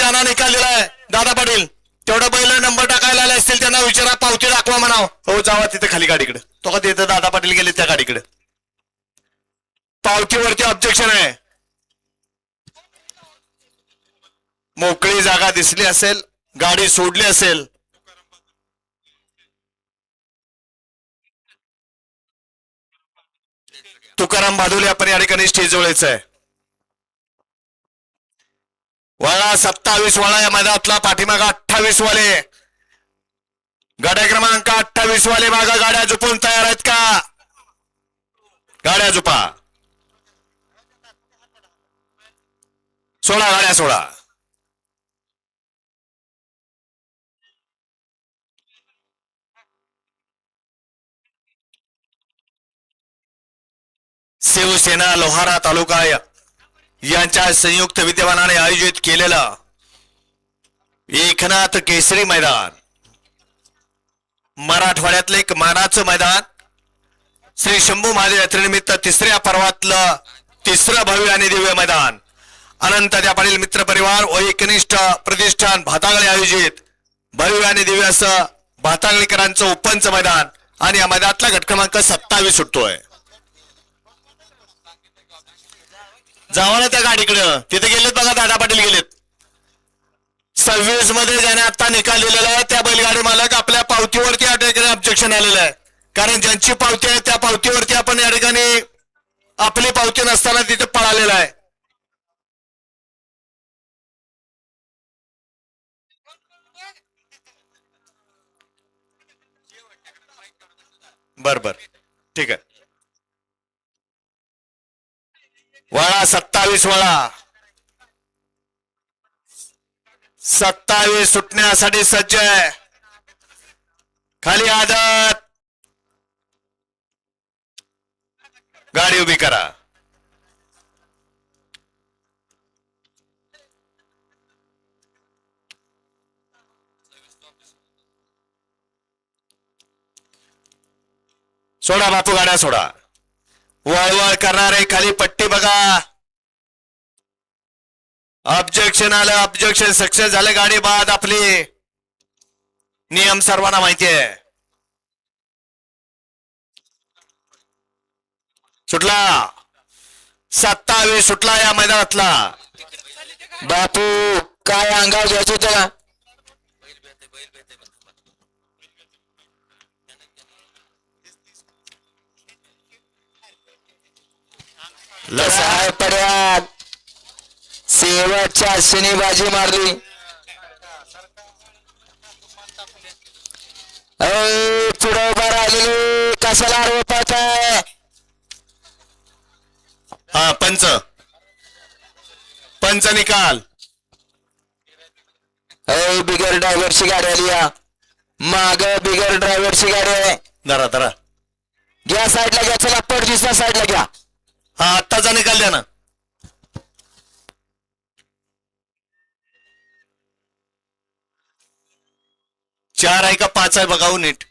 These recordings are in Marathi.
त्यांना निकाल दिलाय दादा पाटील. तेवढं बैल नंबर टाकायला आले असतील त्यांना विचारा, पावती दाखवा म्हणाव. हो जावा तिथे खाली गाडीकडे. तो का तिथं दादा पाटील गेले त्या गाडीकडे. पावतीवरती ऑब्जेक्शन आहे. मोकळी जागा दिसली असेल, गाडी सोडली असेल, तुकाराम भादुले आपण या ठिकाणी स्टेज जवळच आहे. वळा 27 वळा या मैदानातला, पाठीमागा 28 वाले, गाड्या क्रमांक 28 वाले मागा गाड्या झुपून तयार आहेत का? गाड्या झुपा, सोडा गाड्या सोडा. शिवसेना लोहारा तालुका यांच्या संयुक्त विद्यमानाने आयोजित केलेला एकनाथ केसरी मैदान, मराठवाड्यातलं एक मानाचं मैदान, श्री शंभू महादेव यात्रेनिमित्त तिसऱ्या पर्वातलं तिसरं भव्य आणि दिव्य मैदान, अनंत त्या पाटील मित्र परिवार व एकनिष्ठ प्रतिष्ठान भातागळे आयोजित भव्य आणि दिव्य असं भातागळीकरांचं ओपनचं मैदान. आणि या मैदानातला गट क्रमांक 27 सुटतोय. जावा ना त्या गाडीकडं, तिथे गेलेत बघा दादा पाटील गेलेत. 26 मध्ये ज्याने आता निकाल दिलेला आहे त्या बैलगाडी मालक आपल्या पावतीवरती या ठिकाणी ऑब्जेक्शन आलेलं आहे. कारण ज्यांची पावती आहे त्या पावतीवरती आपण या ठिकाणी आपली पावती नसताना तिथे पळालेला आहे. बर बर ठीक आहे. वळा 27 वळा, 27 सुटण्यासाठी सज्ज आहे. खाली आदत, गाडी उभी करा. सोडा बापू गाड्या सोडा. वळवळ करणारे खाली पट्टी बघा. ऑब्जेक्शन आलं, ऑब्जेक्शन सक्सेस झालं, गाडी बाद आपली. नियम सर्वांना माहिती आहे. सुटला 27 सुटला या मैदानातला. बापू काय अंगावर घ्यायचं त्याला. लसाय पड्यात शेवटच्या शनी बाजी मारली. पुढे उभा राहिलेली कशाला रोपत आहे. हा पंच, पंच निकाल. बिगर ड्रायव्हरची गाडी आली या माग, बिगर ड्रायव्हरची गाडी आहे. धरा धरा, घ्या साईडला घ्या. चला पडदिसला साईडला घ्या. हा आत्ताचा निकाल द्या ना. चार आहे का 5 आहे बघाऊ नीट.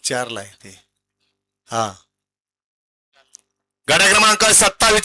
चार ला आहे ते. हा गाड्या क्रमांक 27